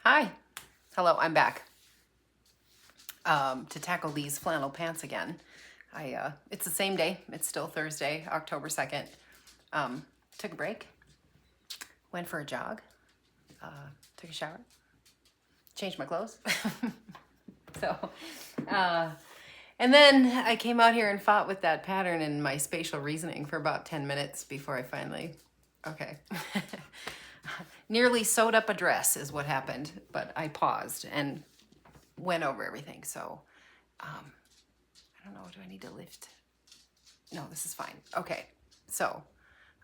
Hi. Hello, I'm back to tackle these flannel pants again. It's the same day. It's still Thursday, October 2nd. Took a break, went for a jog, took a shower, changed my clothes. so, and then I came out here and fought with that pattern and my spatial reasoning for about 10 minutes before I finally, okay. Nearly sewed up a dress is what happened, but I paused and went over everything. So, I don't know, do I need to lift? No, this is fine. Okay, so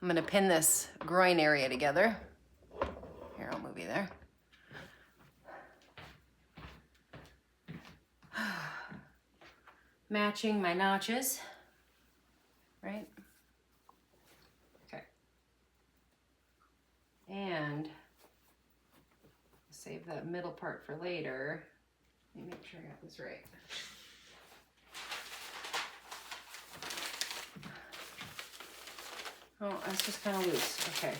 I'm gonna pin this groin area together. Here, I'll move you there. Matching my notches, right? Okay. And save that middle part for later. Let me make sure I got this right. Oh, that's just kind of loose. Okay.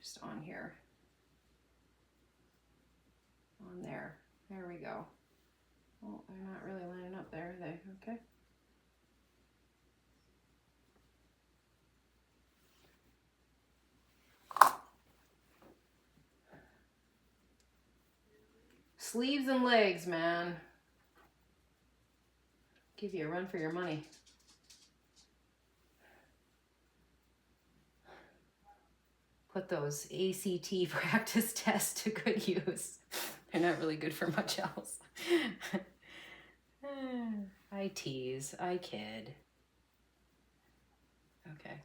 Just on here. On there. There we go. Oh, they're not really lining up there, are they? Okay. Sleeves and legs, man. Give you a run for your money. Put those ACT practice tests to good use. They're not really good for much else. I tease, I kid. Okay.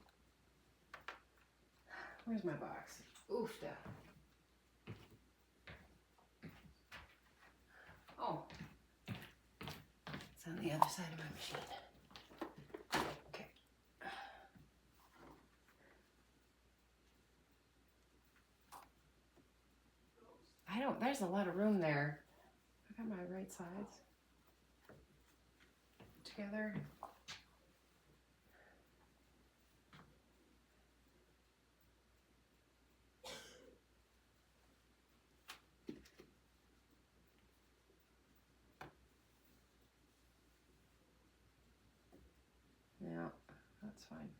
Where's my box? Oofda. Oh. It's on the other side of my machine. Okay. There's a lot of room there. I got my right sides together. Yeah, that's fine.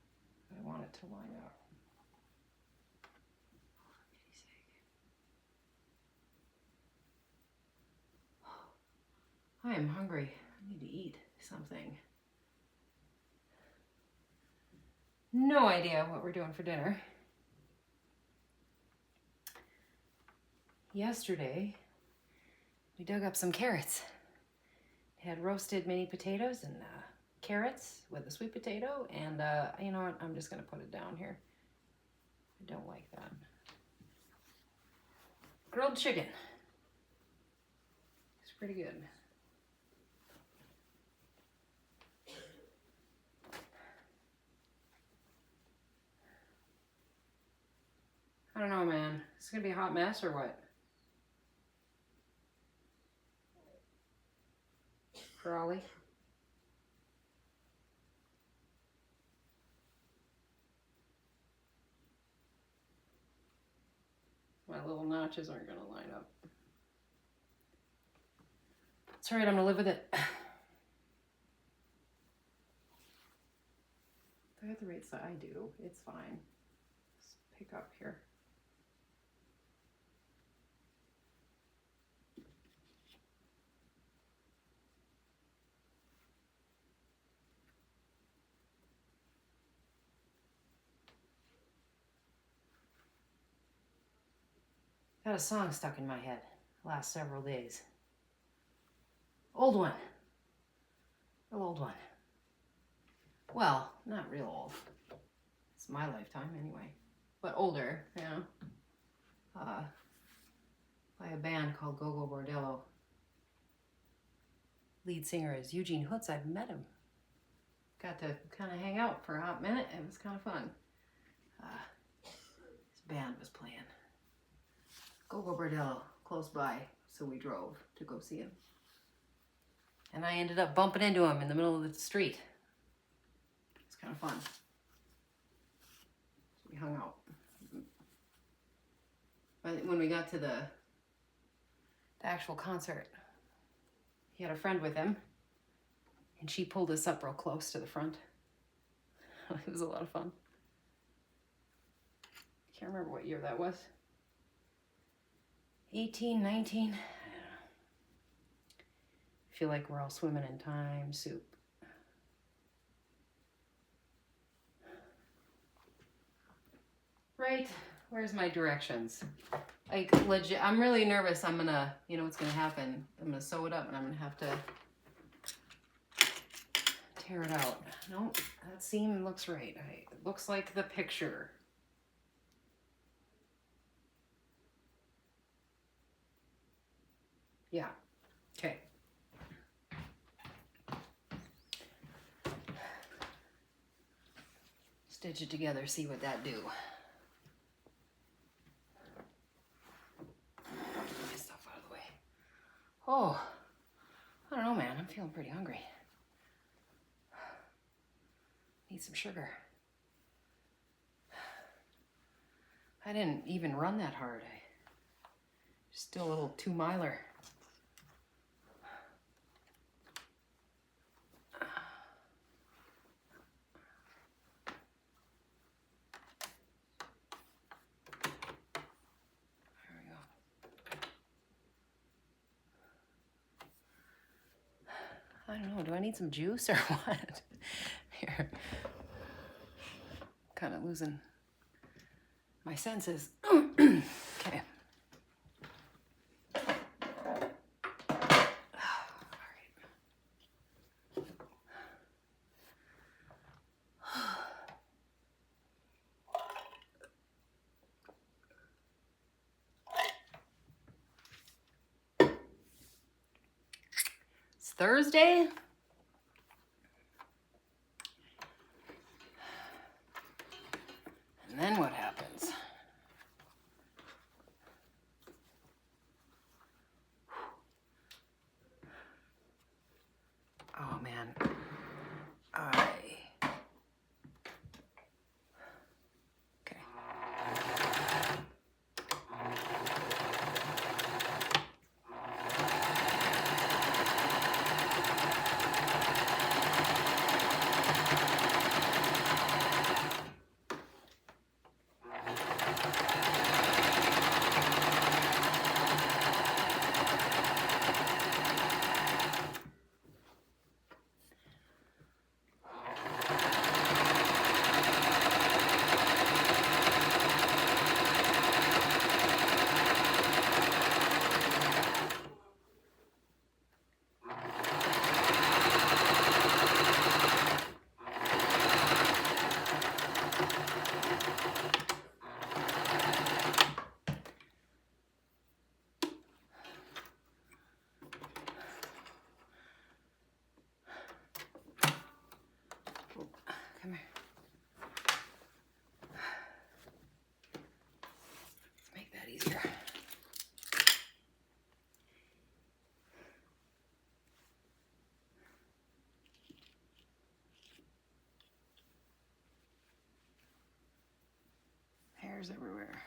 I want it to line up. I am hungry. I need to eat something. No idea what we're doing for dinner. Yesterday, we dug up some carrots. It had roasted mini potatoes and carrots with a sweet potato. And you know what? I'm just going to put it down here. I don't like that. Grilled chicken. It's pretty good. I don't know, man. It's going to be a hot mess or what? Crawly. My little notches aren't going to line up. It's all right. I'm going to live with it. I got the right side. I do. It's fine. Just pick up here. Got a song stuck in my head the last several days. Old one. Real old one. Well, not real old. It's my lifetime anyway. But older, you know. By a band called Go-Go Bordello. Lead singer is Eugene Hoots. I've met him. Got to kind of hang out for a hot minute. It was kind of fun. His band was playing. Go-Go Bordello, close by, so we drove to go see him. And I ended up bumping into him in the middle of the street. It's kind of fun. So we hung out. When we got to the the actual concert. He had a friend with him, and she pulled us up real close to the front. It was a lot of fun. Can't remember what year that was. 18, 19. I feel like we're all swimming in time soup. Right, where's my directions? Like, legit, I'm really nervous. I'm gonna, you know what's gonna happen? I'm gonna sew it up and I'm gonna have to tear it out. Nope, that seam looks right. It looks like the picture. Yeah, okay. Stitch it together, see what that do. Get my stuff out of the way. Oh, I don't know, man. I'm feeling pretty hungry. Need some sugar. I didn't even run that hard. Just still a little 2-miler. I don't know, do I need some juice or what? Here. Kind of losing my senses. Okay. It's Thursday. And then what happens? Oh man. Okay. Come here. Make that easier. Hairs everywhere.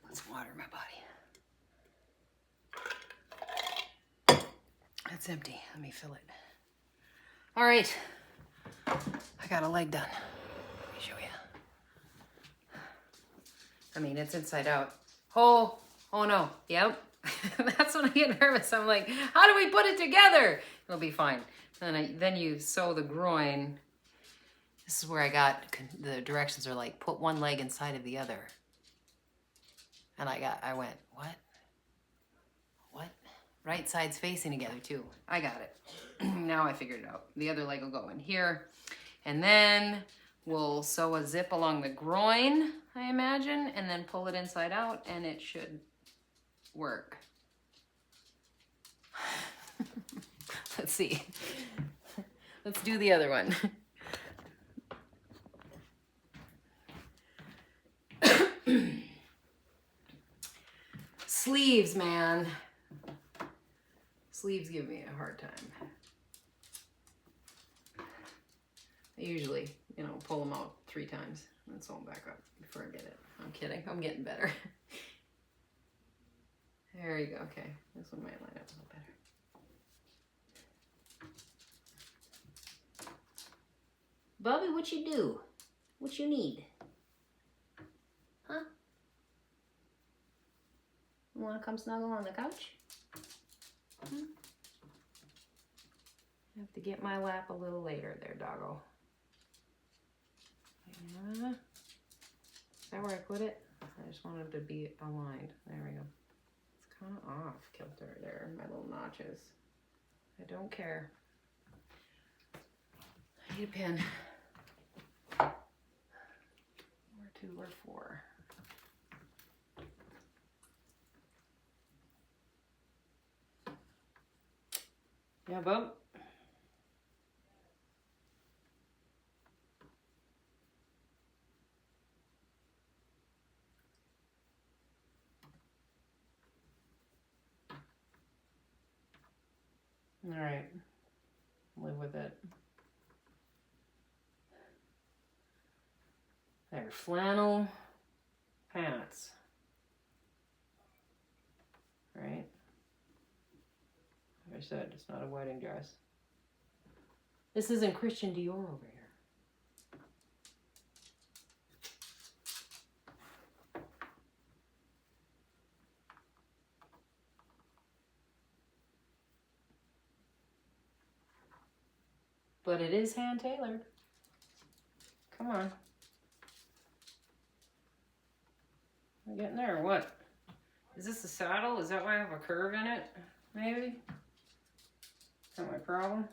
Let's water my body. That's empty. Let me fill it. All right. I got a leg done. Let me show you. I mean, it's inside out. Oh no. Yep. That's when I get nervous. I'm like, how do we put it together? It'll be fine. Then you sew the groin. This is where I got, the directions are like, put one leg inside of the other. And I went, what? What? Right sides facing together too. I got it. Now I figured it out. The other leg will go in here. And then we'll sew a zip along the groin, I imagine, and then pull it inside out and it should work. Let's see. Let's do the other one. Sleeves, man. Sleeves give me a hard time. I usually, pull them out 3 times and sew them back up before I get it. I'm kidding. I'm getting better. There you go. Okay, this one might line up a little better. Bobby, what you do? What you need? Huh? You want to come snuggle on the couch? Hmm? I have to get my lap a little later there, doggo. Yeah. Is that where I put it? I just want it to be aligned. There we go. It's kind of off kilter there, my little notches. I don't care. I need a pin. Or 2 or 4. Yeah, bub. All right, live with it. They're flannel pants, right? Like I said, it's not a wedding dress. This isn't Christian Dior over here. But it is hand tailored. Come on. We're getting there, or what? Is this a saddle? Is that why I have a curve in it? Maybe? Is that my problem?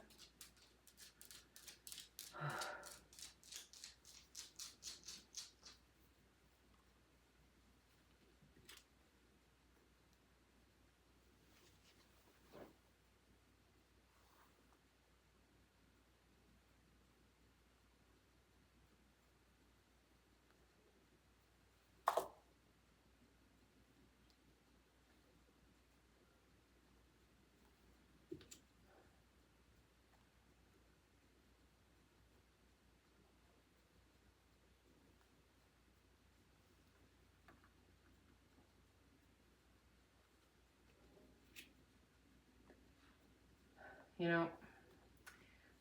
You know,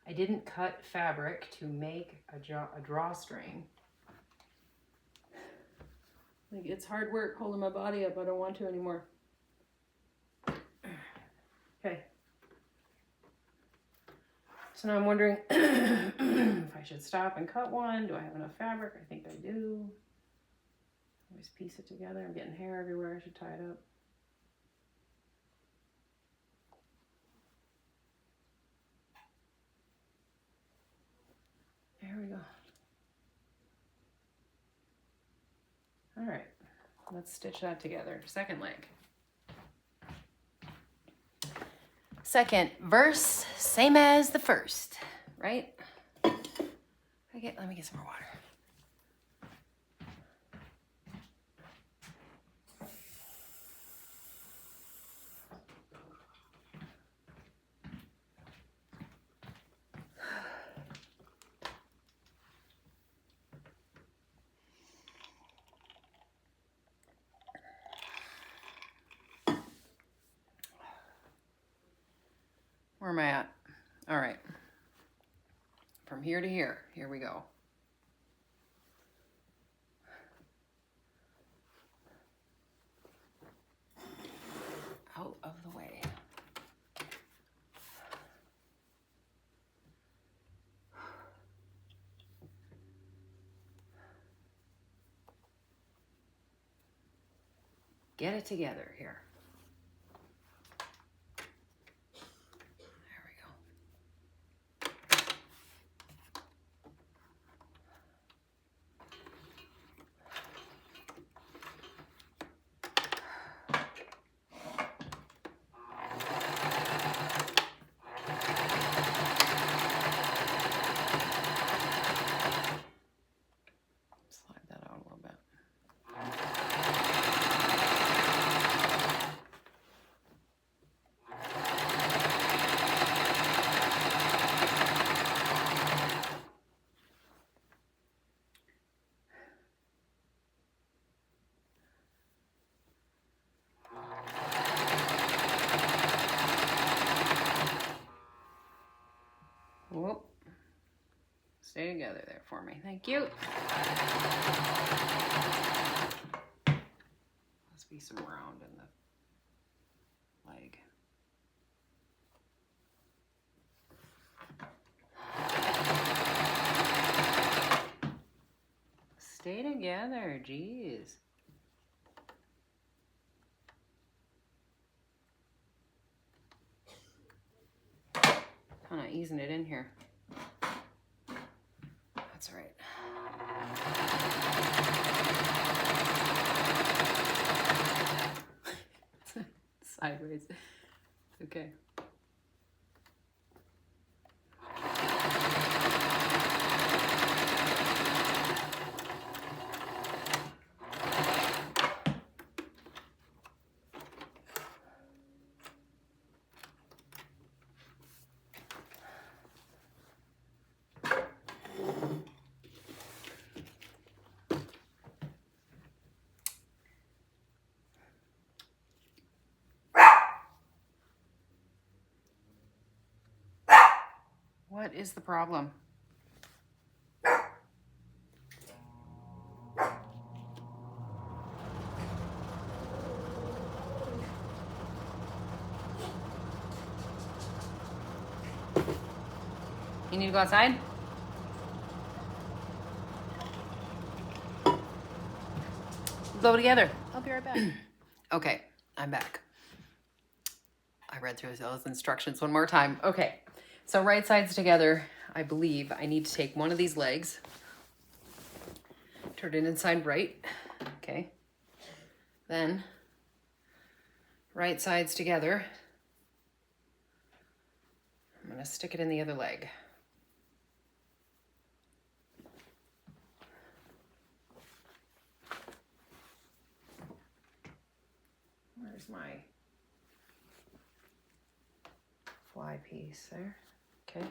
I didn't cut fabric to make a drawstring. Like, it's hard work holding my body up. I don't want to anymore. Okay. So now I'm wondering if I should stop and cut one. Do I have enough fabric? I think I do. Always piece it together. I'm getting hair everywhere. I should tie it up. There we go. All right, let's stitch that together. Second leg. Second verse, same as the first, right? Let me get some more water. Where am I at? All right. From here to here. Here we go. Out of the way. Get it together here. Stay together there for me. Thank you. Must be some round in the leg. Stay together, jeez. Kind of easing it in here. That's all right. Sideways. Okay. What is the problem? You need to go outside? Go together. I'll be right back. Okay, I'm back. I read through those instructions one more time. Okay, so right sides together, I believe I need to take one of these legs, turn it inside right, okay. Then, right sides together, I'm gonna stick it in the other leg. Where's my fly piece there? Okay.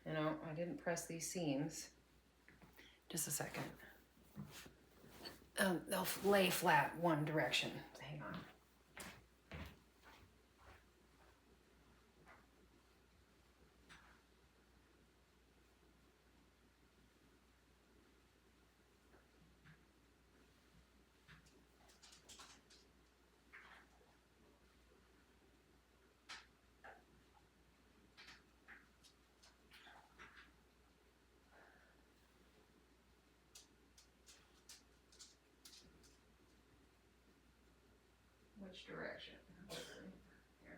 You know, I didn't press these seams. Just a second. They'll lay flat one direction. Hang on. Which direction? Here.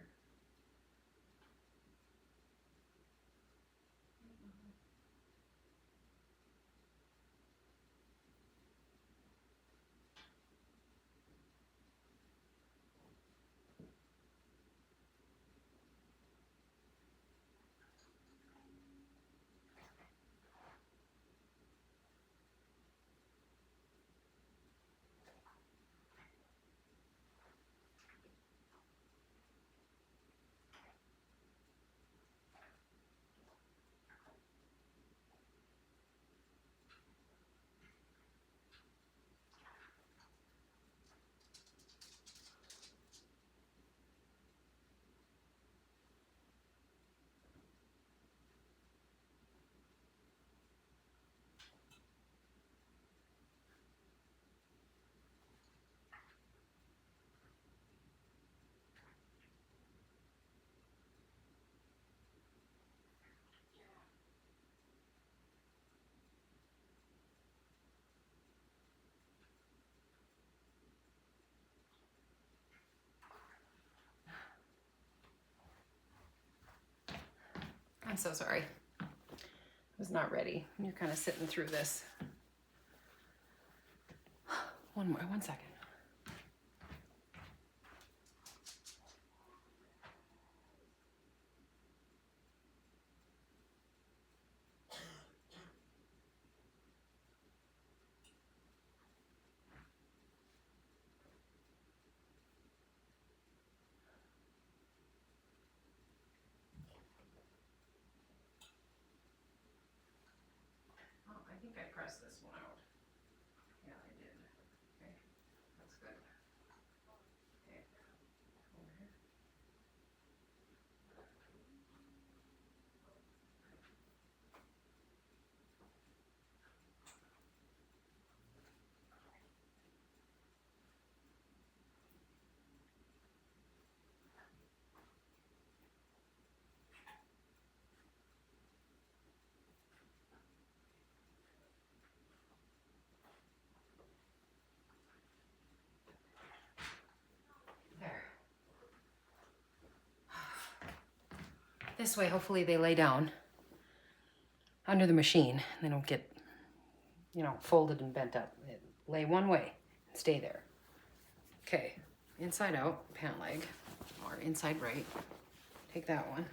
I'm so sorry. I was not ready. You're kind of sitting through this. One second. Oh, I think I pressed this one out. Yeah, I did. This way, hopefully they lay down under the machine. They don't get, you know, folded and bent up. They lay one way and stay there. Okay, inside out, pant leg, or inside right. Take that one.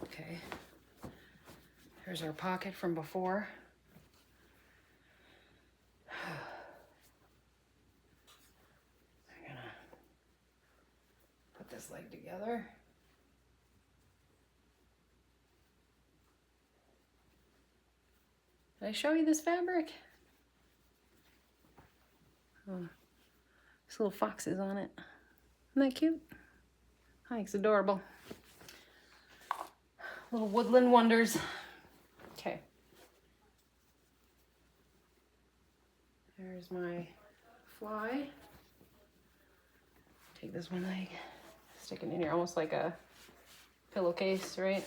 Okay. There's our pocket from before. I'm gonna put this leg together. Did I show you this fabric? Oh, there's little foxes on it. Isn't that cute? Hi, it's adorable. Little woodland wonders. Okay. There's my fly. Take this one leg, stick it in here, almost like a pillowcase, right?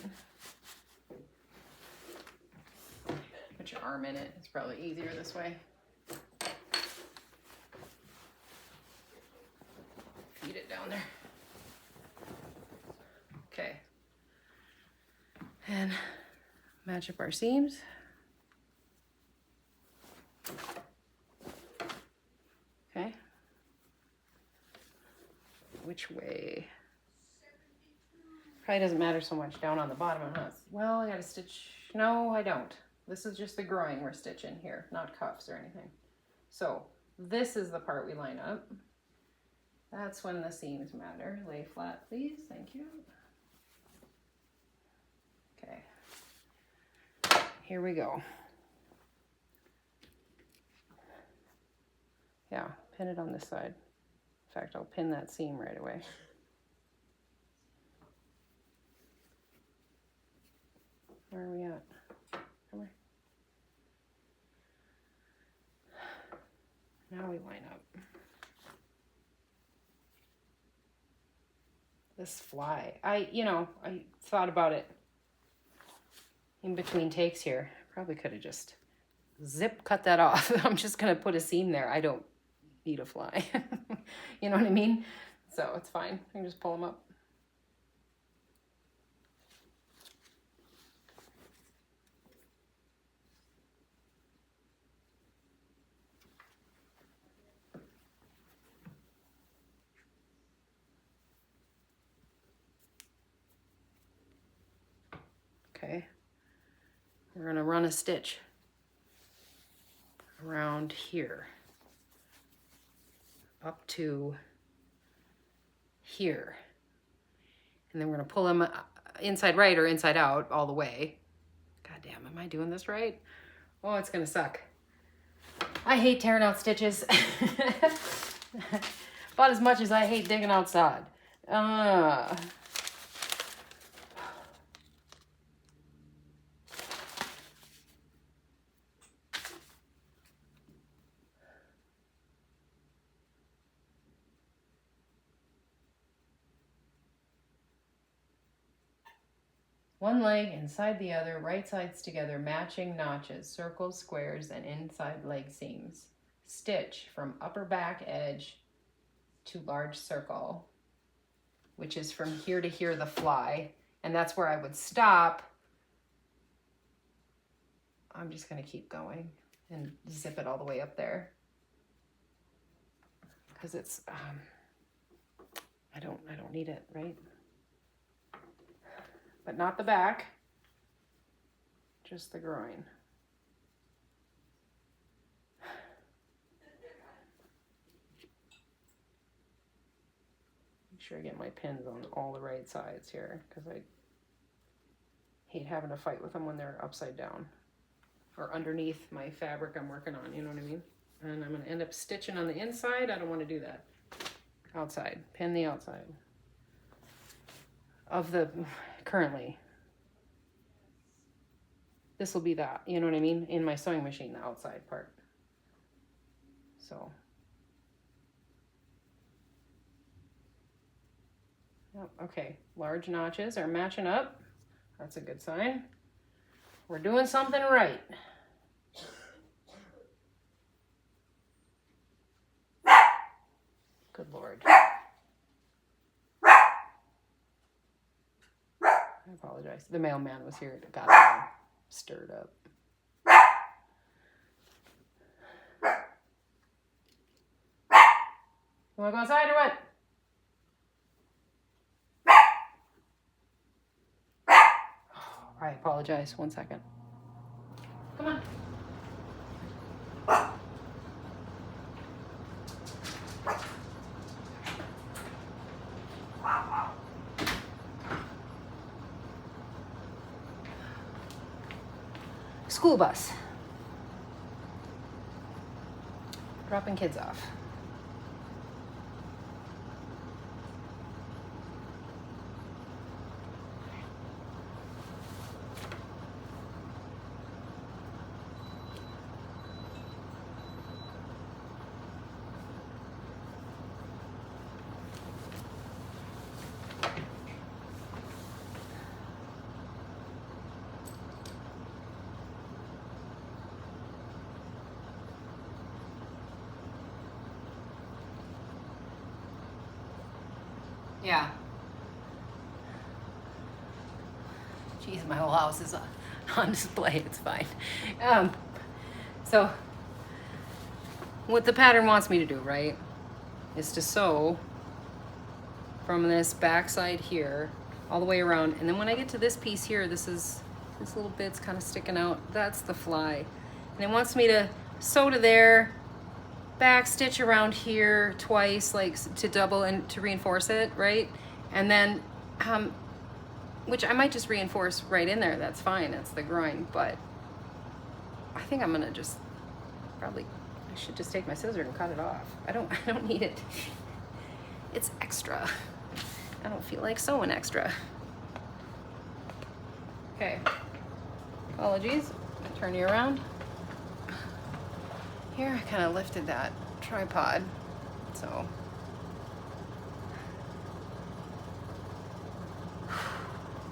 Put your arm in it. It's probably easier this way. Feed it down there. Okay. And match up our seams. Okay. Which way? Probably doesn't matter so much down on the bottom. I'm not, well, I gotta stitch. No, I don't. This is just the groin we're stitching here, not cuffs or anything. So this is the part we line up. That's when the seams matter. Lay flat, please. Thank you. Okay. Here we go. Yeah, pin it on this side. In fact, I'll pin that seam right away. Where are we at? Come here. Now we line up. This fly, I thought about it in between takes here. Probably could have just zip cut that off. I'm just gonna put a seam there. I don't need a fly. You know what I mean? So it's fine. I can just pull them up. Okay, we're gonna run a stitch around here up to here, and then we're gonna pull them inside right or inside out all the way. God damn, am I doing this right? Oh, it's gonna suck. I hate tearing out stitches. About as much as I hate digging out sod. One leg inside the other, right sides together, matching notches, circles, squares, and inside leg seams. Stitch from upper back edge to large circle, which is from here to here, the fly. And that's where I would stop. I'm just gonna keep going and zip it all the way up there. Because it's, I don't need it, right? But not the back, just the groin. Make sure I get my pins on all the right sides here, because I hate having to fight with them when they're upside down or underneath my fabric I'm working on, you know what I mean? And I'm gonna end up stitching on the inside. I don't wanna do that. Outside, pin the outside of the, currently. This will be that, you know what I mean? In my sewing machine, the outside part. So. Yep, okay, large notches are matching up. That's a good sign. We're doing something right. Good Lord. apologize. The mailman was here. It got all stirred up. You want to go outside or what? I apologize. 1 second. Come on. School bus. Dropping kids off. Yeah. Jeez, my whole house is on display. It's fine. So, what the pattern wants me to do, right, is to sew from this back side here all the way around. And then when I get to this piece here, this little bit's kind of sticking out. That's the fly. And it wants me to sew to there, back stitch around here twice, like to double and to reinforce it, right? And then which I might just reinforce right in there. That's fine, that's the groin. But I think I'm gonna just I should just take my scissors and cut it off. I don't need it. It's extra. I don't feel like sewing extra. Okay, apologies. I'll turn you around. Here, I kind of lifted that tripod, so.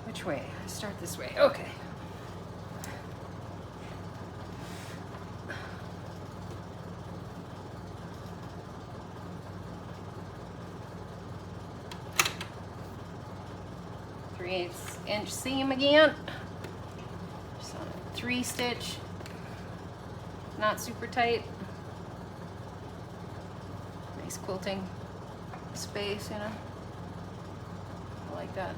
Which way? I start this way. Okay. Inch seam again. Just on a 3-stitch. Not super tight. Nice quilting space, you know. I like that.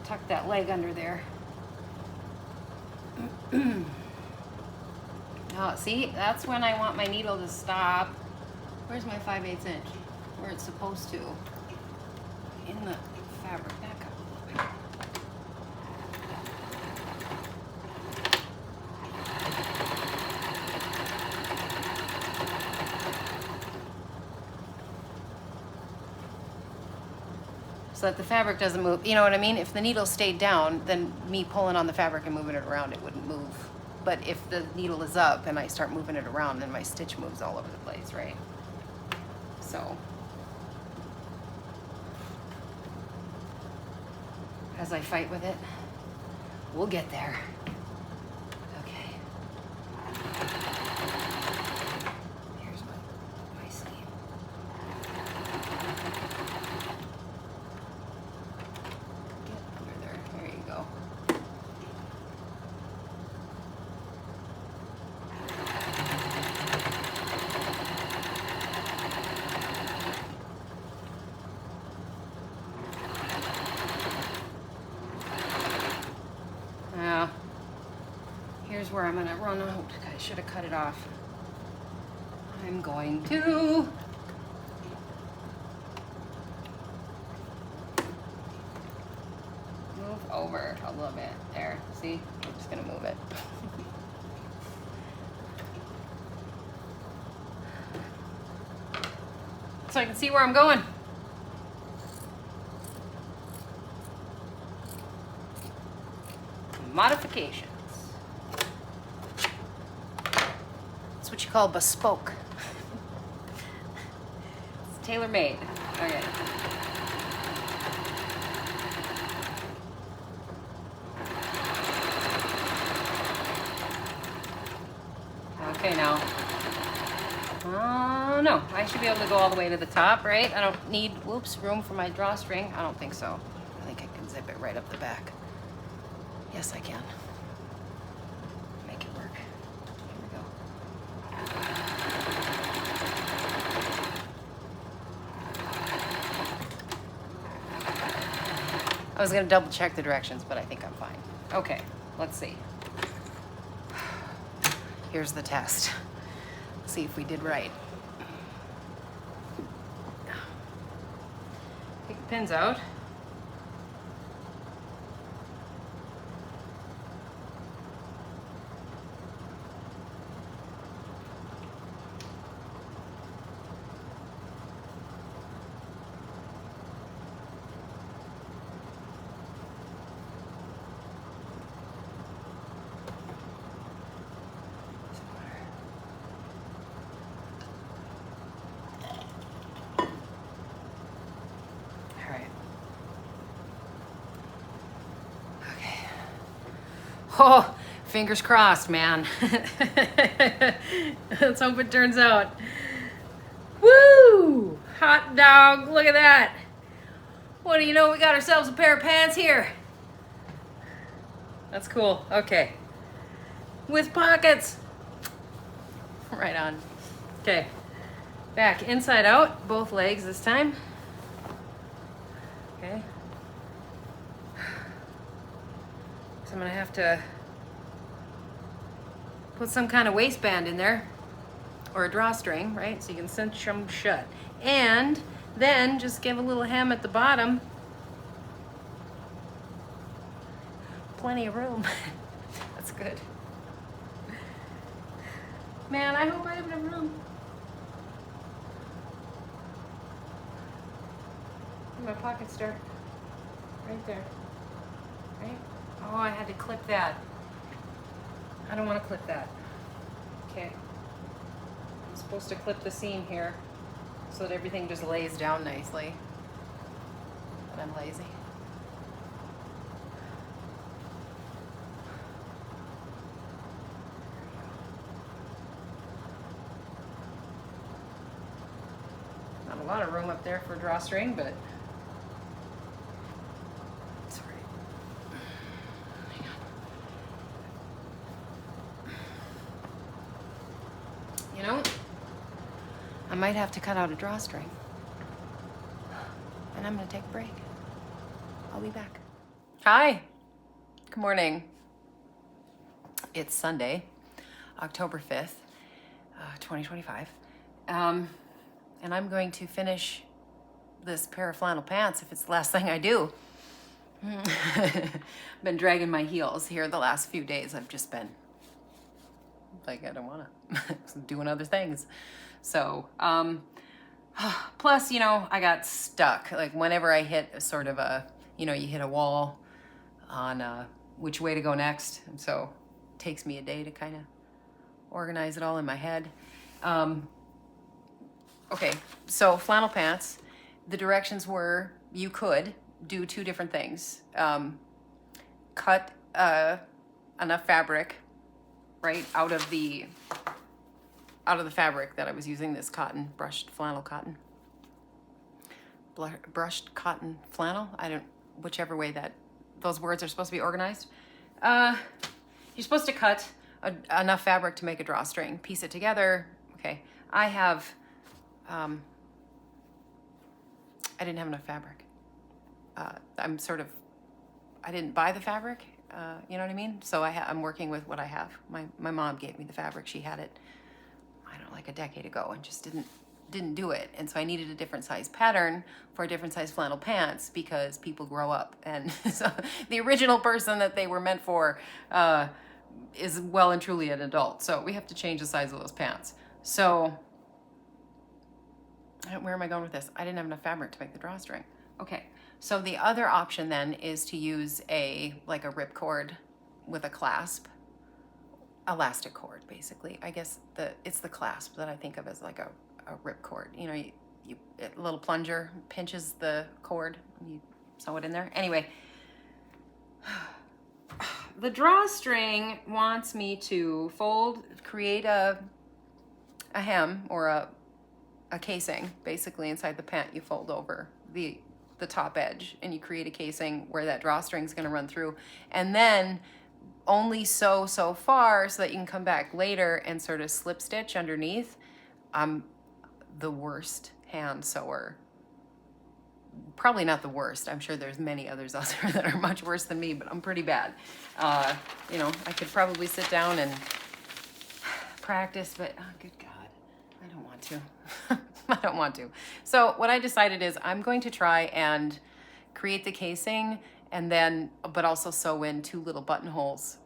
Tuck that leg under there. Oh, see, that's when I want my needle to stop. Where's my 5/8 inch? Where it's supposed to. In the fabric. Back up a little bit. So that the fabric doesn't move. You know what I mean? If the needle stayed down, then me pulling on the fabric and moving it around, it wouldn't move. But if the needle is up and I start moving it around, then my stitch moves all over the place, right? So, as I fight with it, we'll get there. Here's where I'm gonna run out. I should have cut it off. I'm going to move over a little bit. There, see? I'm just gonna move it. so I can see where I'm going. Modifications. That's what you call bespoke. It's tailor-made. Okay. Okay, now. No, I should be able to go all the way to the top, right? I don't need, room for my drawstring. I don't think so. I think I can zip it right up the back. Yes, I can. Make it work. Here we go. I was gonna double check the directions, but I think I'm fine. Okay, let's see. Here's the test. See if we did right. Take the pins out. Oh, fingers crossed, man. Let's hope it turns out. Woo! Hot dog, look at that. What do you know, we got ourselves a pair of pants here. That's cool, okay. With pockets. Right on. Okay, back inside out, both legs this time. Okay. So I'm gonna have to put some kind of waistband in there or a drawstring, right? So you can cinch them shut. And then just give a little hem at the bottom. Plenty of room. That's good. Man, I hope I have enough room. My pockets start right there, right? Oh, I had to clip that. I don't want to clip that. Okay. I'm supposed to clip the seam here so that everything just lays down nicely. But I'm lazy. Not a lot of room up there for a drawstring, but it's all right. Hang on. You know, I might have to cut out a drawstring. And I'm gonna take a break. I'll be back. Hi. Good morning. It's Sunday, October 5th, 2025. And I'm going to finish this pair of flannel pants if it's the last thing I do. I've been dragging my heels here the last few days. I've just been like, I don't want to, doing other things. So, plus, you know, I got stuck. Like whenever I hit a sort of a, you know, you hit a wall on which way to go next. And so it takes me a day to kind of organize it all in my head. Okay, so flannel pants, the directions were you could do two different things. Cut enough fabric, right, out of the fabric that I was using, this cotton, brushed flannel cotton. Brushed cotton flannel, whichever way that those words are supposed to be organized. You're supposed to cut enough fabric to make a drawstring, piece it together. Okay, I didn't have enough fabric. I didn't buy the fabric, you know what I mean? So I'm working with what I have. My mom gave me the fabric. She had it, I don't know, like a decade ago and just didn't do it. And so I needed a different size pattern for a different size flannel pants because people grow up. And so the original person that they were meant for is well and truly an adult. So we have to change the size of those pants. So Where am I going with this? I didn't have enough fabric to make the drawstring. Okay, so the other option then is to use like a ripcord with a clasp, elastic cord basically. I guess it's the clasp that I think of as like a ripcord. You know, a little plunger pinches the cord, you sew it in there. Anyway, the drawstring wants me to create a hem or a casing basically inside the pant. You fold over the top edge and you create a casing where that drawstring is going to run through, and then only sew so far so that you can come back later and sort of slip stitch underneath. I'm the worst hand sewer. Probably not the worst. I'm sure there's many others out there that are much worse than me, but I'm pretty bad. You know, I could probably sit down and practice, but oh, good God, I don't want to. I don't want to. So what I decided is I'm going to try and create the casing and then, but also sew in 2 little buttonholes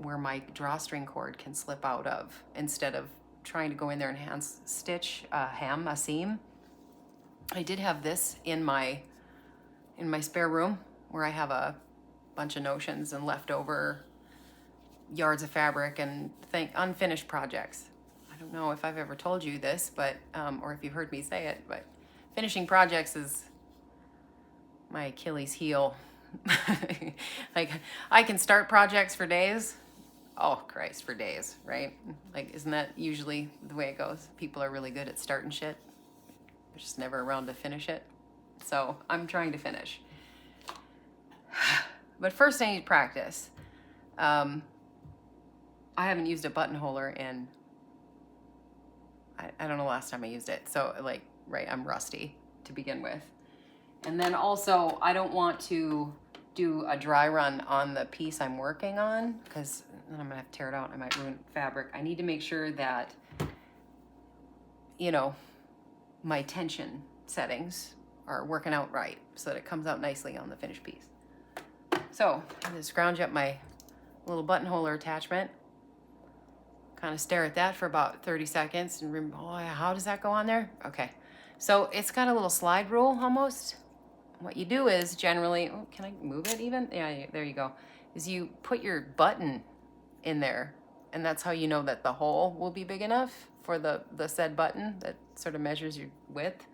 where my drawstring cord can slip out of, instead of trying to go in there and hand stitch a seam. I did have this in my spare room where I have a bunch of notions and leftover yards of fabric and unfinished projects. I don't know if I've ever told you this, but or if you've heard me say it, but finishing projects is my Achilles heel. Like, I can start projects for days. Oh Christ, for days, right? Like, isn't that usually the way it goes? People are really good at starting shit. They're just never around to finish it. So I'm trying to finish. But first I need practice. I haven't used a buttonholer in, I don't know the last time I used it. So like, right, I'm rusty to begin with. And then also, I don't want to do a dry run on the piece I'm working on, because then I'm gonna have to tear it out and I might ruin fabric. I need to make sure that, you know, my tension settings are working out right so that it comes out nicely on the finished piece. So I'm gonna scrounge up my little buttonholer attachment, kind of stare at that for about 30 seconds and remember, oh yeah, how does that go on there? Okay, so it's got a little slide rule almost. What you do is generally, oh, can I move it even? Yeah, there you go. Is you put your button in there, and that's how you know that the hole will be big enough for the said button that sort of measures your width.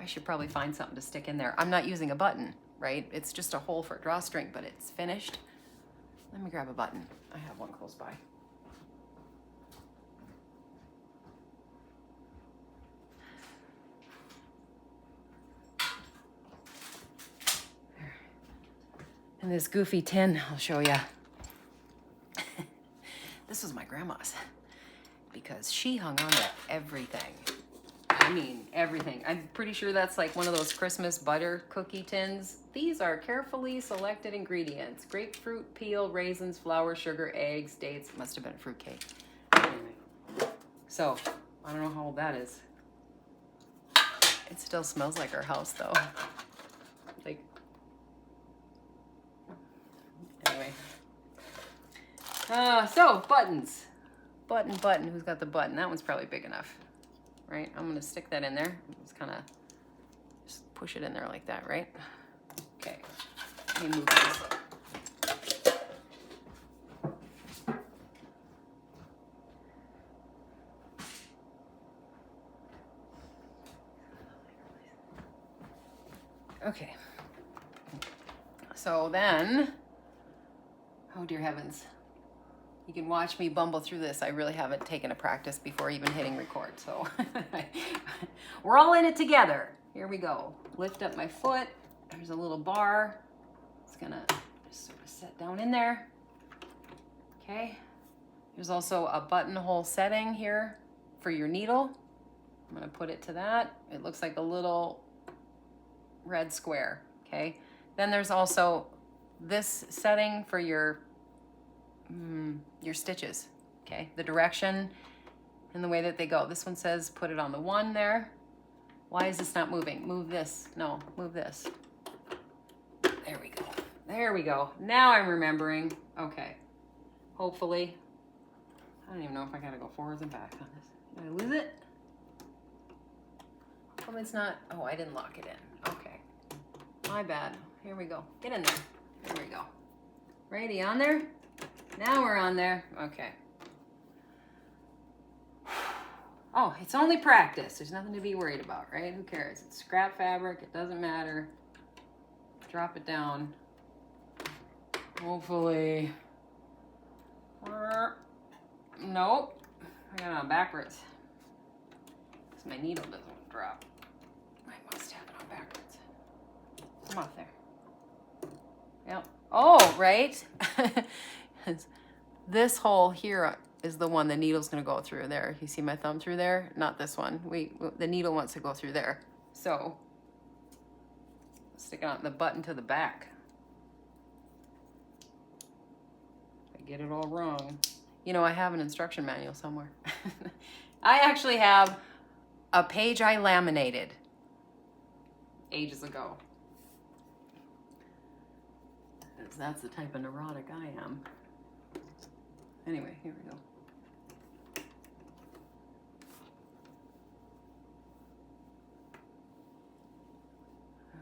I should probably find something to stick in there. I'm not using a button, right? It's just a hole for a drawstring, but it's finished. Let me grab a button. I have one close by. And this goofy tin, I'll show you. This was my grandma's because she hung on to everything. I mean, everything. I'm pretty sure that's like one of those Christmas butter cookie tins. These are carefully selected ingredients: grapefruit peel, raisins, flour, sugar, eggs, dates. Must have been a fruitcake. Anyway. So, I don't know how old that is. It still smells like our house though. Like, anyway. So, buttons. Button. Who's got the button? That one's probably big enough, right? I'm gonna stick that in there. Just kind of just push it in there like that, right? Okay. Let me move this. Okay. So then, oh dear heavens. You can watch me bumble through this. I really haven't taken a practice before even hitting record. So we're all in it together. Here we go. Lift up my foot. There's a little bar. It's gonna just sort of set down in there. Okay. There's also a buttonhole setting here for your needle. I'm gonna put it to that. It looks like a little red square. Okay. Then there's also this setting for your stitches, okay? The direction and the way that they go. This one says put it on the 1 there. Why is this not moving? Move this. No, move this. There we go. There we go. Now I'm remembering. Okay. Hopefully. I don't even know if I gotta go forwards and back on this. Did I lose it? Well, it's not, oh, I didn't lock it in. Okay. My bad. Here we go. Get in there. Here we go. Ready, on there? Now we're on there. Okay. Oh, it's only practice. There's nothing to be worried about, right? Who cares? It's scrap fabric. It doesn't matter. Drop it down. Hopefully. Nope. I got it on backwards. Because my needle doesn't drop. I must have it on backwards. Come off there. Yep. Oh, right? This hole here is the one the needle's going to go through there. You see my thumb through there? Not this one. The needle wants to go through there. So, stick out the button to the back. I get it all wrong. You know, I have an instruction manual somewhere. I actually have a page I laminated ages ago. That's the type of neurotic I am. Anyway, here we go.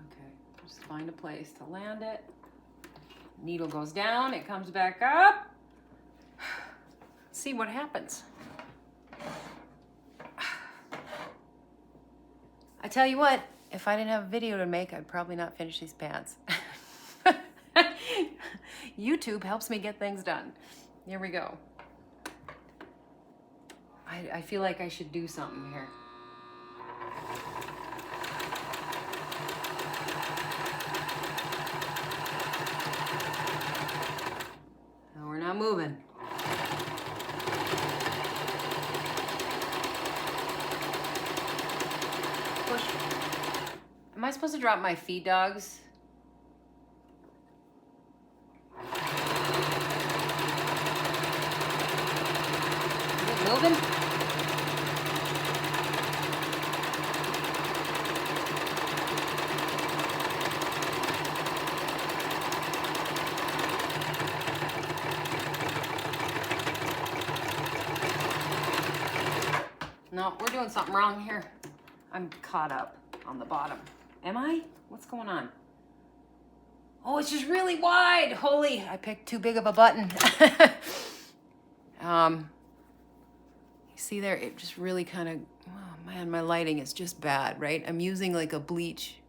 Okay, just find a place to land it. Needle goes down, it comes back up. See what happens. I tell you what, if I didn't have a video to make, I'd probably not finish these pants. YouTube helps me get things done. Here we go. I feel like I should do something here. No, we're not moving. Push. Am I supposed to drop my feed dogs? Moving? No, we're doing something wrong here. I'm caught up on the bottom. Am I? What's going on? Oh, it's just really wide. Holy, I picked too big of a button. See there, it just really kind of, oh man, my lighting is just bad, right? I'm using like a bleach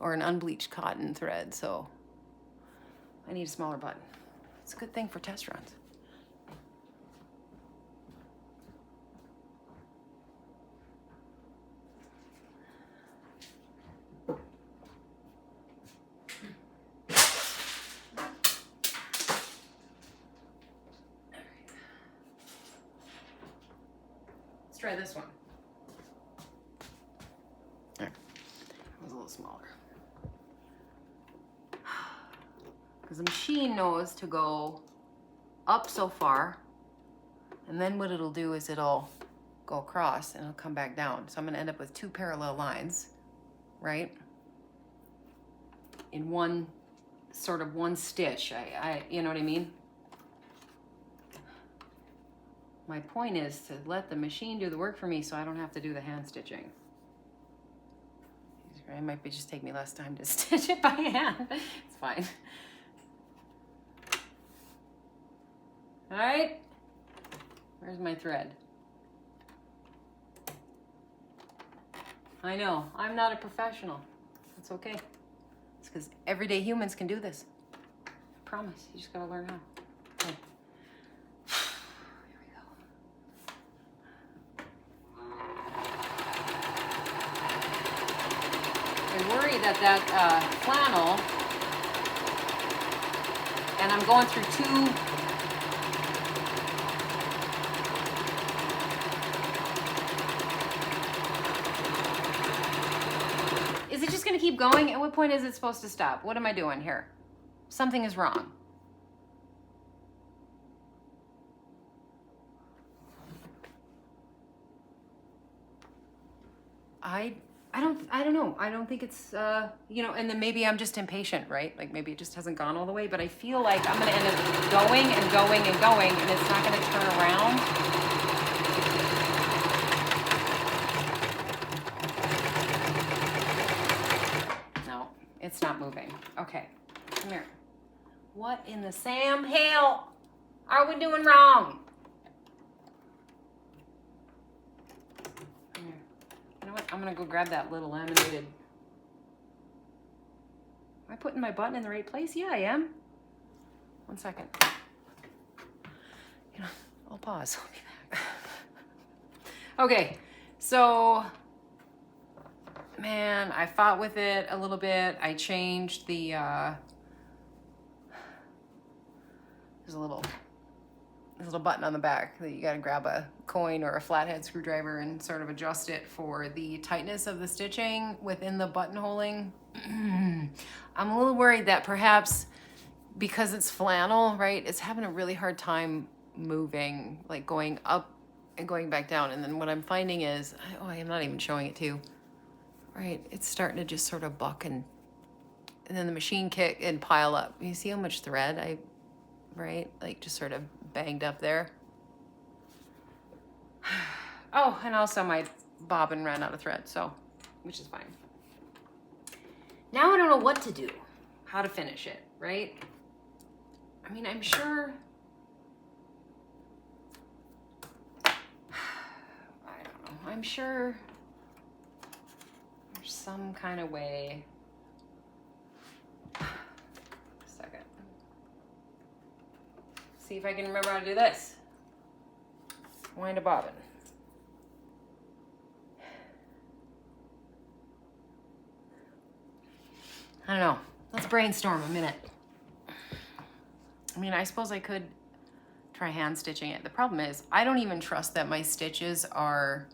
or an unbleached cotton thread, so I need a smaller button. It's a good thing for test runs. Try this one. There. It was a little smaller. Because the machine knows to go up so far, and then what it'll do is it'll go across and it'll come back down. So I'm going to end up with two parallel lines, right? In one stitch. You know what I mean? My point is to let the machine do the work for me so I don't have to do the hand stitching. It might be just take me less time to stitch it by hand. It's fine. All right. Where's my thread? I know, I'm not a professional. That's okay. It's because everyday humans can do this. I promise, you just gotta learn how. Okay. That flannel, and I'm going through two Is it just going to keep going? At what point is it supposed to stop? What am I doing here? Something is wrong. I don't know. I don't think it's, you know, and then maybe I'm just impatient, right? Like maybe it just hasn't gone all the way, but I feel like I'm going to end up going and going and going, and it's not going to turn around. It's not moving. Okay, come here. What in the Sam Hale are we doing wrong? Come here. You know what? I'm gonna go grab that little laminated. Am I putting my button in the right place? Yeah, I am. 1 second. You know, I'll pause. I'll be back. Okay, so, man, I fought with it a little bit. I changed the, there's a little button on the back that you gotta grab a coin or a flathead screwdriver and sort of adjust it for the tightness of the stitching within the buttonholing. I'm a little worried that perhaps because it's flannel, right, it's having a really hard time moving, like going up and going back down. And then what I'm finding is, oh, I'm not even showing it to you, right? It's starting to just sort of buck and then the machine kick and pile up. You see how much thread right? Like just sort of banged up there. Oh, and also my bobbin ran out of thread, so, which is fine. Now I don't know what to do, how to finish it, right? I mean, I'm sure, I don't know, I'm sure there's some kind of way. Second. See if I can remember how to do this. Wind a bobbin. I don't know. Let's brainstorm a minute. I mean, I suppose I could try hand stitching it. The problem is, I don't even trust that my stitches are,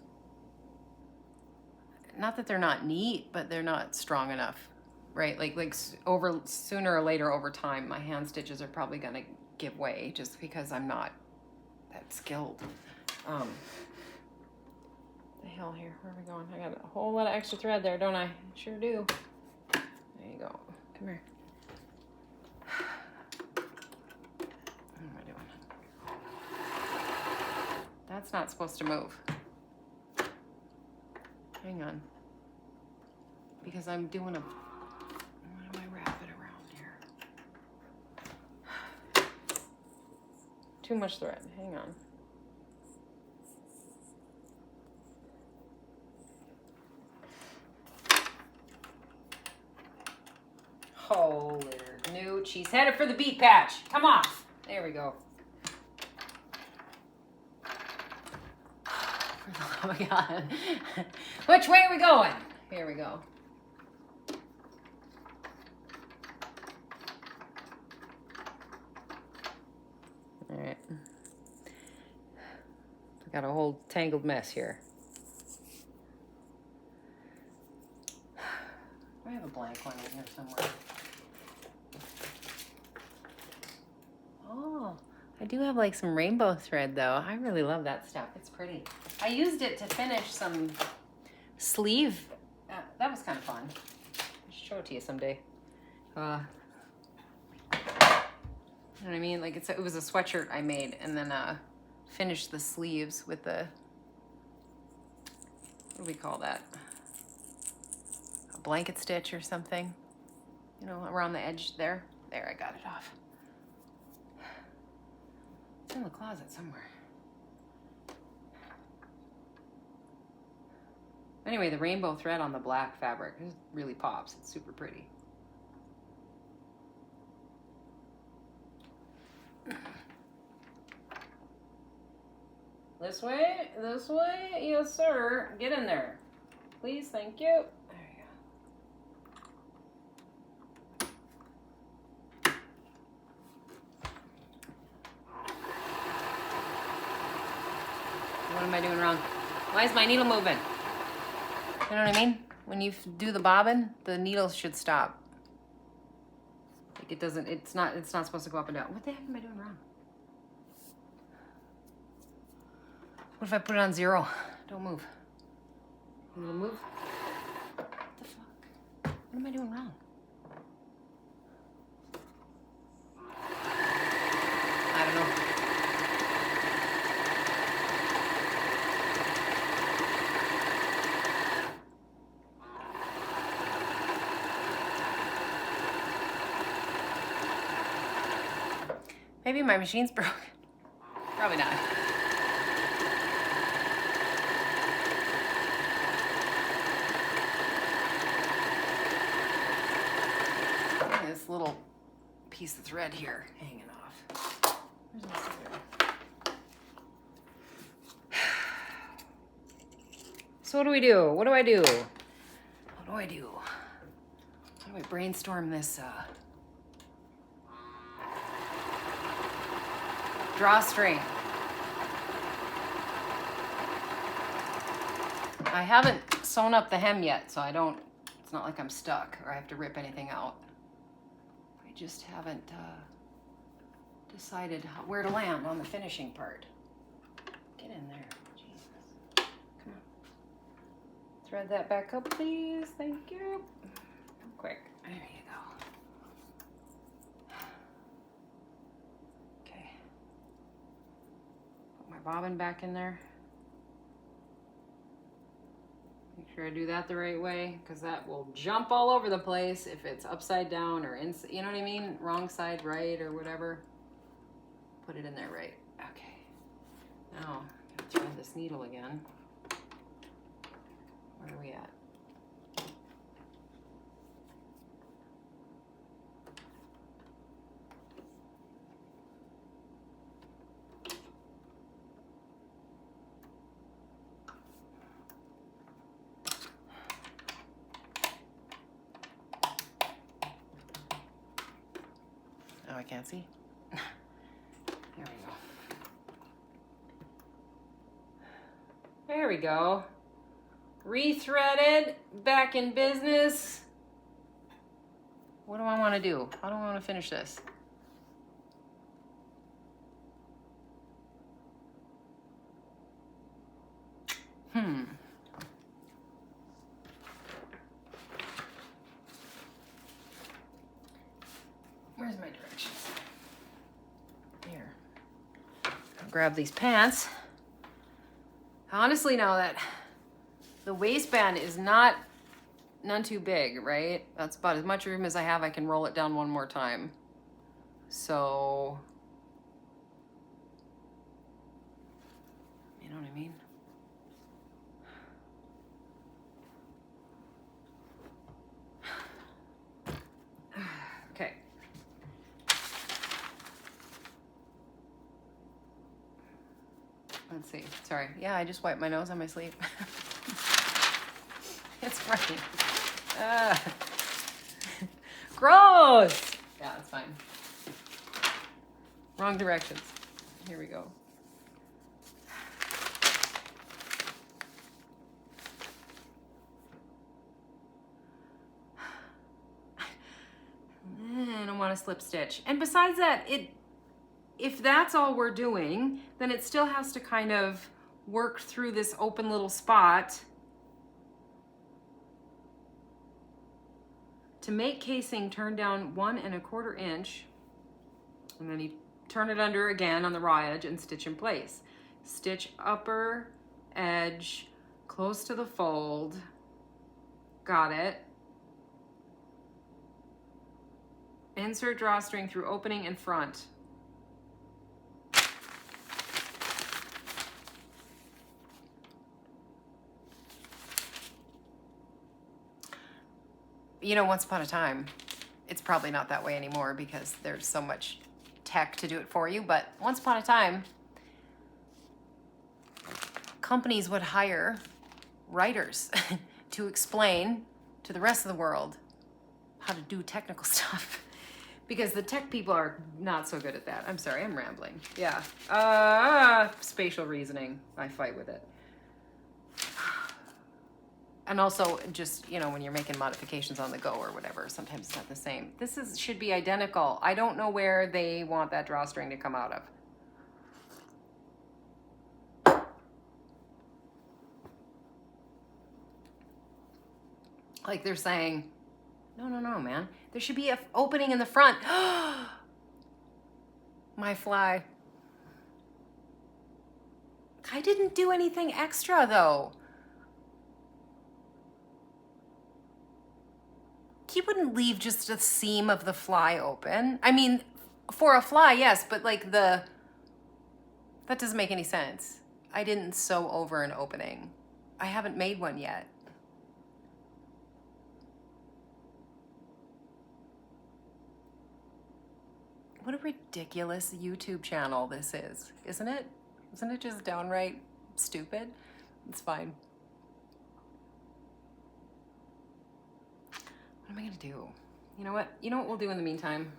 not that they're not neat, but they're not strong enough, right? Like over sooner or later over time, my hand stitches are probably gonna give way just because I'm not that skilled. The hell here, where are we going? I got a whole lot of extra thread there, don't I? Sure do. There you go. Come here. What am I doing? That's not supposed to move. Hang on. Because I'm doing a... Why do I wrap it around here? Too much thread. Hang on. Holy newt, she's headed for the beat patch. Come off. There we go. Oh my God. Which way are we going? Here we go. All right. I got a whole tangled mess here. I have a blank one in here somewhere. Oh, I do have like some rainbow thread though. I really love that stuff. It's pretty. I used it to finish some sleeve. That was kind of fun. I should show it to you someday. You know what I mean? Like it was a sweatshirt I made and then finished the sleeves with the, what do we call that? A blanket stitch or something. You know, around the edge there. There, I got it off. It's in the closet somewhere. Anyway, the rainbow thread on the black fabric really pops. It's super pretty. This way, yes sir. Get in there. Please, thank you. There you go. What am I doing wrong? Why is my needle moving? You know what I mean? When you do the bobbin, the needle should stop. Like it doesn't, it's not supposed to go up and down. What the heck am I doing wrong? What if I put it on 0? Don't move. You gonna move? What the fuck? What am I doing wrong? I don't know. Maybe my machine's broken. Probably not. This little piece of thread here hanging off. Where's my thread? So what do we do? What do I do? What do I do? How do I brainstorm this drawstring? I haven't sewn up the hem yet, so it's not like I'm stuck or I have to rip anything out. I just haven't decided where to land on the finishing part. Get in there, Jesus. Come on. Thread that back up, please. Thank you. Quick. There you go. Okay. Put my bobbin back in there. Make sure I do that the right way, because that will jump all over the place if it's upside down or inside, you know what I mean? Wrong side, right, or whatever. Put it in there right. Okay. Now, I'm gonna thread this needle again. Where are we at? Oh, I can't see. There we go. There we go. Rethreaded, back in business. What do I want to do? How do I want to finish this? Where's my directions? Here. I'll grab these pants. Honestly, now that the waistband is none too big, right? That's about as much room as I have. I can roll it down one more time. So, you know what I mean? Okay. Let's see. Sorry. Yeah, I just wiped my nose on my sleeve. It's running. Gross! Yeah, it's fine. Wrong directions. Here we go. I don't want to slip stitch. And besides that, if that's all we're doing, then it still has to kind of work through this open little spot. To make casing, turn down 1 1/4 inch, and then you turn it under again on the raw edge and stitch in place. Stitch upper edge close to the fold. Got it. Insert drawstring through opening in front. You know, once upon a time, it's probably not that way anymore because there's so much tech to do it for you, but once upon a time, companies would hire writers to explain to the rest of the world how to do technical stuff because the tech people are not so good at that. I'm sorry, I'm rambling. Yeah. Spatial reasoning. I fight with it. And also, just, you know, when you're making modifications on the go or whatever, sometimes it's not the same. This should be identical. I don't know where they want that drawstring to come out of. Like they're saying, no, man. There should be an opening in the front. My fly. I didn't do anything extra, though. You wouldn't leave just a seam of the fly open. I mean, For a fly, yes, but like that doesn't make any sense. I didn't sew over an opening. I haven't made one yet. What a ridiculous YouTube channel this is, isn't it? Isn't it just downright stupid? It's fine. What am I gonna do? You know what? You know what we'll do in the meantime?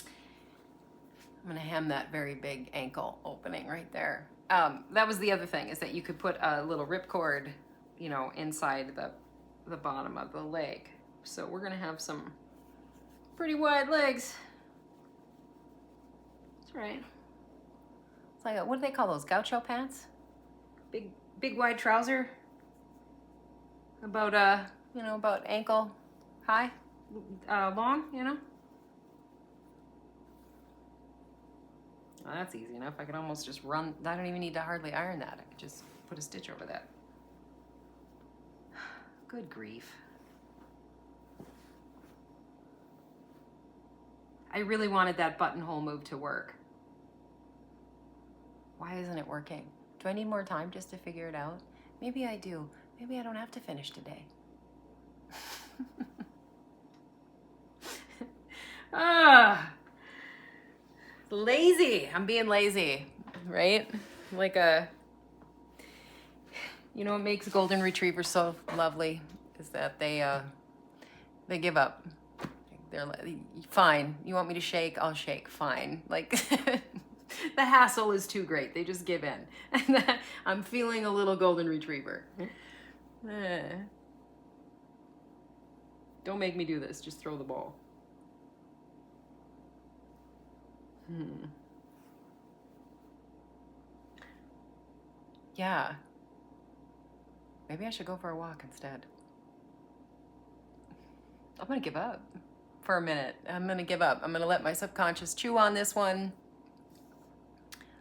I'm gonna hem that very big ankle opening right there. That was the other thing, is that you could put a little ripcord, you know, inside the bottom of the leg. So we're gonna have some pretty wide legs. That's right. It's like what do they call those? Gaucho pants? Big wide trouser. About you know, about ankle high, long, you know. Well, that's easy enough. I could almost just run. I don't even need to hardly iron that. I could just put a stitch over that. Good grief. I really wanted that buttonhole move to work. Why isn't it working? Do I need more time just to figure it out? Maybe I do. Maybe I don't have to finish today. Lazy. I'm being lazy, right? Like you know what makes golden retrievers so lovely is that they give up. They're like, fine. You want me to shake? I'll shake. Fine. Like the hassle is too great. They just give in. And I'm feeling a little golden retriever. Don't make me do this. Just throw the ball. Yeah. Maybe I should go for a walk instead. I'm gonna give up for a minute. I'm gonna give up. I'm gonna let my subconscious chew on this one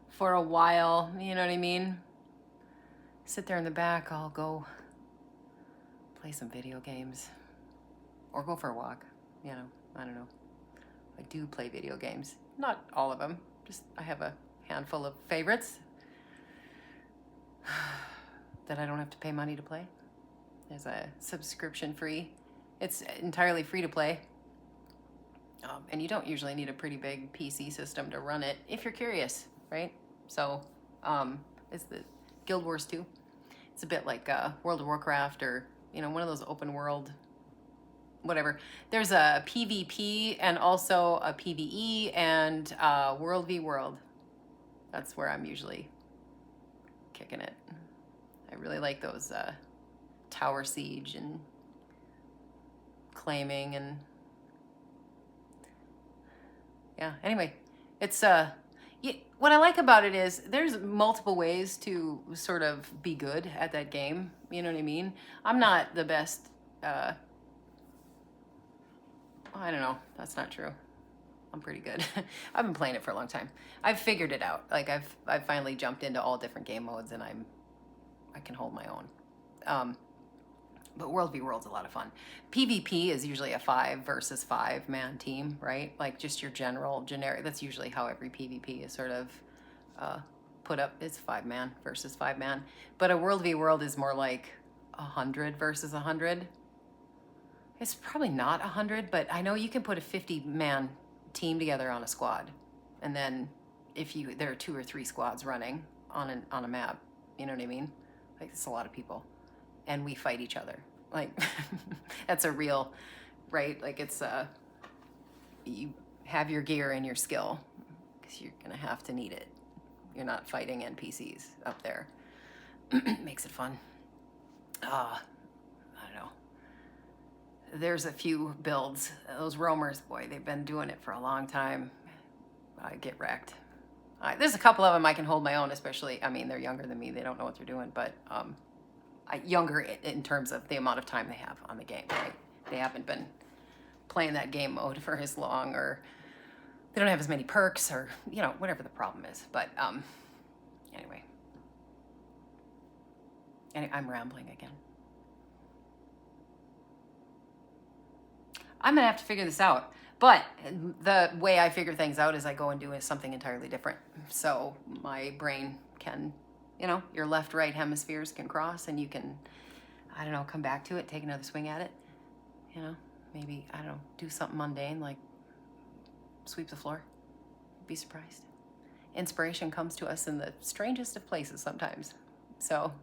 for a while. You know what I mean? Sit there in the back. I'll go play some video games or go for a walk. You know, I don't know. I do play video games. Not all of them. Just I have a handful of favorites that I don't have to pay money to play. There's a subscription free. It's entirely free to play. And you don't usually need a pretty big PC system to run it if you're curious, right? So it's the Guild Wars 2. It's a bit like World of Warcraft or, you know, one of those open world, whatever. There's a PvP and also a PvE and World v World. That's where I'm usually kicking it. I really like those Tower Siege and claiming and yeah. Anyway, it's what I like about it is there's multiple ways to sort of be good at that game. You know what I mean? I'm not the best. I don't know. That's not true. I'm pretty good. I've been playing it for a long time. I've figured it out. Like I've finally jumped into all different game modes and I can hold my own. But World v World's a lot of fun. PvP is usually a 5 versus 5 man team, right? Like just your generic. That's usually how every PvP is sort of put up. It's 5 man versus 5 man. But a World v World is more like 100 versus 100. It's probably not 100, but I know you can put a 50 man team together on a squad, and then if there are 2 or 3 squads running on a map, you know what I mean? Like it's a lot of people. And we fight each other. Like, that's a real, right? Like it's, you have your gear and your skill because you're gonna have to need it. You're not fighting NPCs up there. Makes it fun. I don't know. There's a few builds. Those roamers, boy, they've been doing it for a long time. I get wrecked. There's a couple of them I can hold my own, especially, I mean, they're younger than me. They don't know what they're doing, but, younger in terms of the amount of time they have on the game, right? They haven't been playing that game mode for as long, or they don't have as many perks, or, you know, whatever the problem is. But anyway, I'm rambling again. I'm gonna have to figure this out. But the way I figure things out is I go and do something entirely different. So my brain can, you know, your left, right hemispheres can cross and you can, I don't know, come back to it, take another swing at it. You know, maybe, I don't know, do something mundane like sweep the floor. Be surprised. Inspiration comes to us in the strangest of places sometimes. So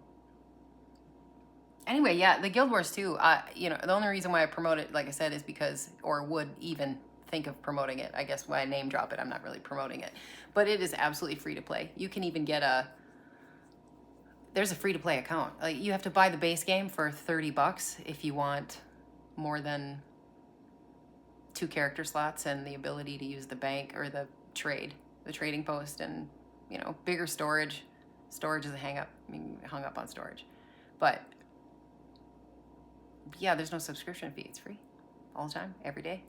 anyway, yeah, the Guild Wars too. You know, the only reason why I promote it, like I said, is because, or would even think of promoting it. I guess when I name drop it, I'm not really promoting it. But it is absolutely free to play. You can even get there's a free to play account. Like, you have to buy the base game for $30 if you want more than 2 character slots and the ability to use the bank or the trading post, and, you know, bigger storage. Storage is a hang up. I mean, hung up on storage. But yeah, there's no subscription fee. It's free all the time, every day.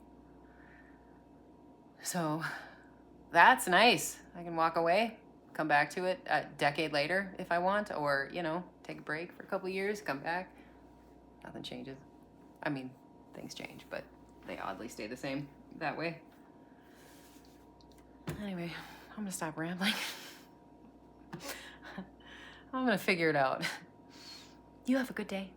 So that's nice. I can walk away, come back to it a decade later if I want, or, you know, take a break for a couple of years, come back. Nothing changes. I mean, things change, but they oddly stay the same that way. Anyway, I'm gonna stop rambling. I'm gonna figure it out. You have a good day.